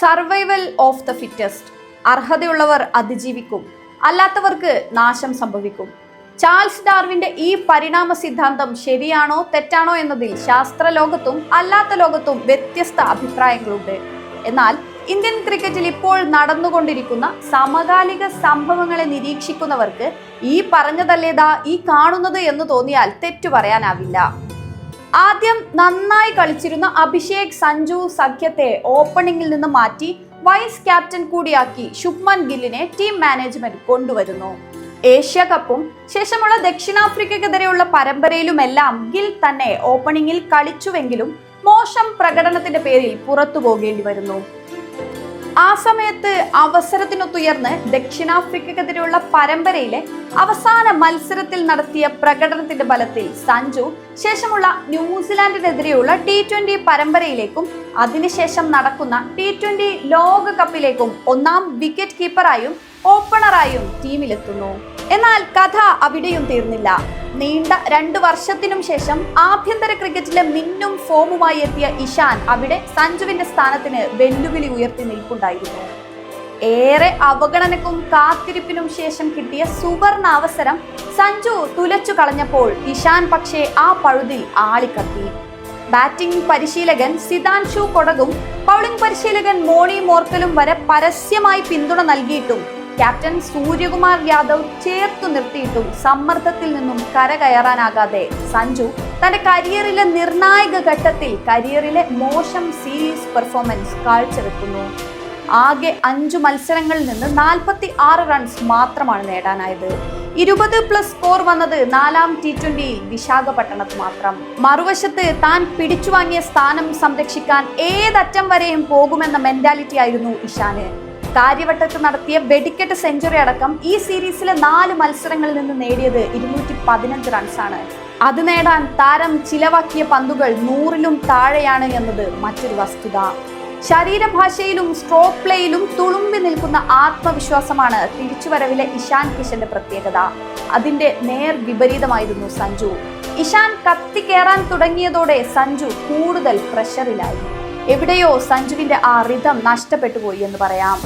Survival of the fittest. അർഹതയുള്ളവർ അതിജീവിക്കും, അല്ലാത്തവർക്ക് നാശം സംഭവിക്കും. ചാൾസ് ഡാർവിന്റെ ഈ പരിണാമ സിദ്ധാന്തം ശരിയാണോ തെറ്റാണോ എന്നതിൽ ശാസ്ത്രലോകത്തും അല്ലാത്ത ലോകത്തും വ്യത്യസ്ത അഭിപ്രായങ്ങളുണ്ട്. എന്നാൽ ഇന്ത്യൻ ക്രിക്കറ്റിൽ ഇപ്പോൾ നടന്നുകൊണ്ടിരിക്കുന്ന സമകാലിക സംഭവങ്ങളെ നിരീക്ഷിക്കുന്നവർക്ക് ഈ പറഞ്ഞതല്ലേതാ ഈ കാണുന്നത് എന്ന് തോന്നിയാൽ തെറ്റു പറയാനാവില്ല. ആദ്യം നന്നായി കളിച്ചിരുന്ന അഭിഷേക് സഞ്ജു സഖ്യത്തെ ഓപ്പണിംഗിൽ നിന്ന് മാറ്റി വൈസ് ക്യാപ്റ്റൻ കൂടിയാക്കി ശുഭ്മൻ ഗില്ലിനെ ടീം മാനേജ്മെന്റ് കൊണ്ടുവരുന്നു. ഏഷ്യ കപ്പും ശേഷമുള്ള ദക്ഷിണാഫ്രിക്കയ്ക്കെതിരെയുള്ള പരമ്പരയിലുമെല്ലാം ഗിൽ തന്നെ ഓപ്പണിംഗിൽ കളിച്ചുവെങ്കിലും മോശം പ്രകടനത്തിന്റെ പേരിൽ പുറത്തു പോകേണ്ടി വരുന്നു. ആ സമയത്ത് അവസരത്തിനൊത്തുയർന്ന് ദക്ഷിണാഫ്രിക്കയ്ക്കെതിരെയുള്ള പരമ്പരയിലെ അവസാന മത്സരത്തിൽ നടത്തിയ പ്രകടനത്തിന്റെ ബലത്തിൽ സഞ്ജു ശേഷമുള്ള ന്യൂസിലാൻഡിനെതിരെയുള്ള T20 പരമ്പരയിലേക്കും അതിനുശേഷം നടക്കുന്ന T20 ലോകകപ്പിലേക്കും ഒന്നാം വിക്കറ്റ് കീപ്പറായും ഓപ്പണറായും ടീമിലെത്തുന്നു. എന്നാൽ കഥ അവിടെയും തീർന്നില്ല. നീണ്ട 2 വർഷത്തിനും ശേഷം ആഭ്യന്തര ക്രിക്കറ്റിലെ മിന്നും ഫോമുമായി എത്തിയ ഇഷാൻ അവിടെ സഞ്ജുവിന്റെ സ്ഥാനത്തിന് വെല്ലുവിളി ഉയർത്തി നിൽപ്പുണ്ടായിരുന്നു. ഏറെ അവഗണനക്കും കാത്തിരിപ്പിനും ശേഷം കിട്ടിയ സുവർണ അവസരം സഞ്ജു തുലച്ചു കളഞ്ഞപ്പോൾ ഇഷാൻ പക്ഷേ ആ പഴുതിൽ ആളിക്കത്തി. ബാറ്റിംഗ് പരിശീലകൻ സിതാൻഷു കൊടകും ബൗളിംഗ് പരിശീലകൻ മോണി മോർക്കലും വരെ പരസ്യമായി പിന്തുണ നൽകിയിട്ടും ക്യാപ്റ്റൻ സൂര്യകുമാർ യാദവ് ചേർത്തു നിർത്തിയിട്ടും സമ്മർദ്ദത്തിൽ നിന്നും കരകയറാനാകാതെ സഞ്ജു തന്റെ കരിയറിലെ നിർണായക ഘട്ടത്തിൽ കരിയറിലെ മോശം സീരീസ് പെർഫോമൻസ് കാഴ്ചവെക്കുന്നു. ആകെ 5 മത്സരങ്ങളിൽ നിന്ന് 46 റൺസ് മാത്രമാണ് നേടാനായത്. 20+ സ്കോർ വന്നത് 4ാം T20യിൽ വിശാഖപട്ടണത്ത് മാത്രം. മറുവശത്ത് താൻ പിടിച്ചു വാങ്ങിയ സ്ഥാനം സംരക്ഷിക്കാൻ ഏതറ്റം വരെയും പോകുമെന്ന മെന്റാലിറ്റി ആയിരുന്നു ഇഷാന്. കാര്യവട്ടത്ത് നടത്തിയ വെടിക്കെട്ട് സെഞ്ചുറി അടക്കം ഈ സീരീസിലെ 4 മത്സരങ്ങളിൽ നിന്ന് നേടിയത് 215 റൺസാണ്. അത് നേടാൻ താരം ചിലവാക്കിയ പന്തുകൾ 100ലും താഴെയാണ് എന്നത് മറ്റൊരു വസ്തുത. ശരീരഭാഷയിലും സ്ട്രോക്ക് പ്ലേയിലും തുളുമ്പി നിൽക്കുന്ന ആത്മവിശ്വാസമാണ് തിരിച്ചുവരവിലെ ഇഷാൻ കിഷന്റെ പ്രത്യേകത. അതിന്റെ നേർ വിപരീതമായിരുന്നു സഞ്ജു. ഇഷാൻ കത്തിക്കേറാൻ തുടങ്ങിയതോടെ സഞ്ജു കൂടുതൽ പ്രഷറിലായി. എവിടെയോ സഞ്ജുവിന്റെ ആ റിതം നഷ്ടപ്പെട്ടു പോയി എന്ന് പറയാം.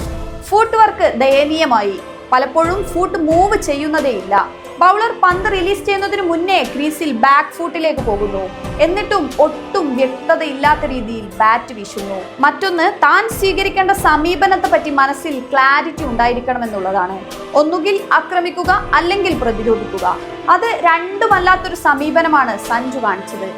ഫുട് വർക്ക് ദയനീയമായി. പലപ്പോഴും ഫുട്ട് മൂവ് ചെയ്യുന്നതേയില്ല. ബൗളർ പന്ത് റിലീസ് ചെയ്യുന്നതിന് മുന്നേ ക്രീസിൽ ബാക്ക് ഫുട്ടിലേക്ക് പോകുന്നു. എന്നിട്ടും ഒട്ടും വ്യക്തതയില്ലാത്ത രീതിയിൽ ബാറ്റ് വീശുന്നു. മറ്റൊന്ന്, താൻ സ്വീകരിക്കേണ്ട സമീപനത്തെ പറ്റി മനസ്സിൽ ക്ലാരിറ്റി ഉണ്ടായിരിക്കണമെന്നുള്ളതാണ്. ഒന്നുകിൽ ആക്രമിക്കുക അല്ലെങ്കിൽ പ്രതിരോധിക്കുക. അത് രണ്ടുമല്ലാത്തൊരു സമീപനമാണ് സഞ്ജു കാണിച്ചത്.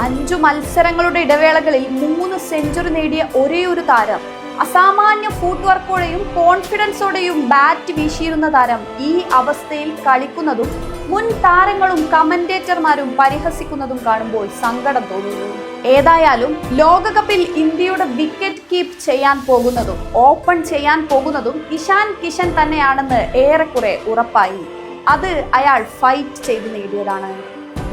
5 മത്സരങ്ങളുടെ ഇടവേളകളിൽ 3 സെഞ്ചുറി നേടിയ ഒരേയൊരു താരം, അസാമാന്യ ഫുട് വർക്കോടെയും കോൺഫിഡൻസോടെയും ബാറ്റ് വീശിയിരുന്ന താരം ഈ അവസ്ഥയിൽ കളിക്കുന്നതും മുൻ താരങ്ങളും കമന്റേറ്റർമാരും പരിഹസിക്കുന്നതും കാണുമ്പോൾ സങ്കടം തോന്നുന്നു. ഏതായാലും ലോകകപ്പിൽ ഇന്ത്യയുടെ വിക്കറ്റ് കീപ്പ് ചെയ്യാൻ പോകുന്നതും ഓപ്പൺ ചെയ്യാൻ പോകുന്നതും ഇഷാൻ കിഷൻ തന്നെയാണെന്ന് ഏറെക്കുറെ ഉറപ്പായി. അത് അയാൾ ഫൈറ്റ് ചെയ്ത് നേടിയതാണ്.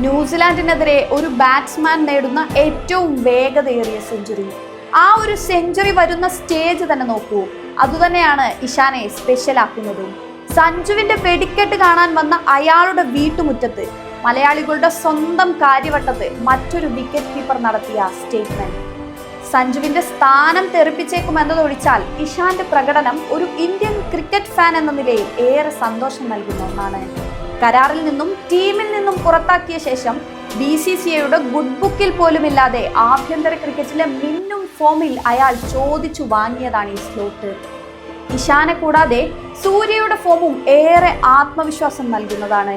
ന്യൂസിലാൻഡിനെതിരെ ഒരു ബാറ്റ്സ്മാൻ നേടുന്ന ഏറ്റവും വേഗതയേറിയ സെഞ്ചുറി. ആ ഒരു സെഞ്ചുറി വരുന്ന സ്റ്റേജ് തന്നെ നോക്കൂ. അതുതന്നെയാണ് ഇഷാനെ സ്പെഷ്യൽ ആക്കുന്നതും. സഞ്ജുവിന്റെ വെടിക്കെട്ട് കാണാൻ വന്ന അയാളുടെ വീട്ടുമുറ്റത്ത് മലയാളികളുടെ സ്വന്തം കാര്യവട്ടത്ത് മറ്റൊരു വിക്കറ്റ് കീപ്പർ നടത്തിയ സ്റ്റേറ്റ്മെന്റ് സഞ്ജുവിന്റെ സ്ഥാനം തെറിപ്പിച്ചേക്കുമെന്നതൊഴിച്ചാൽ ഇഷാന്റെ പ്രകടനം ഒരു ഇന്ത്യൻ ക്രിക്കറ്റ് ഫാൻ എന്ന നിലയിൽ ഏറെ സന്തോഷം നൽകുന്ന ഒന്നാണ്. കരാറിൽ നിന്നും ടീമിൽ നിന്നും പുറത്താക്കിയ ശേഷം BCCIയുടെ ഗുഡ് ബുക്കിൽ പോലുമില്ലാതെ ആഭ്യന്തര ക്രിക്കറ്റിലെ മിന്നും ഫോമിൽ അയാൾ ചോദിച്ചു വാങ്ങിയതാണ് ഈ സ്ലോട്ട്. ഇഷാനെ കൂടാതെ സൂര്യയുടെ ഫോമും ഏറെ ആത്മവിശ്വാസം നൽകുന്നതാണ്.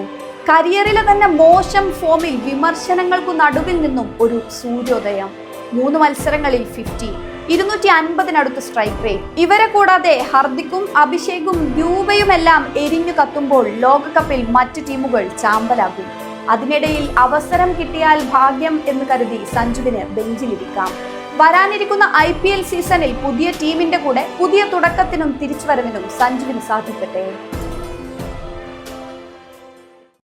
കരിയറിലെ തന്നെ മോശം ഫോമിൽ വിമർശനങ്ങൾക്കു നടുവിൽ നിന്നും ഒരു സൂര്യോദയം. 3 മത്സരങ്ങളിൽ 50, 250 സ്ട്രൈക്ക് റേറ്റ്. ഇവരെ കൂടാതെ ഹർദിക്കും അഭിഷേകും ദ്യൂബയുമെല്ലാം എരിഞ്ഞു കത്തുമ്പോൾ ലോകകപ്പിൽ മറ്റ് ടീമുകൾ ചാമ്പലാകും. അതിനിടയിൽ അവസരം കിട്ടിയാൽ ഭാഗ്യം എന്ന് കരുതി സഞ്ജുവിന് ബെഞ്ചിലിരിക്കാം. വരാനിരിക്കുന്ന IPL സീസണിൽ പുതിയ ടീമിന്റെ കൂടെ പുതിയ തുടക്കത്തിനും തിരിച്ചുവരവിനും സഞ്ജുവിന് സാധിക്കട്ടെ.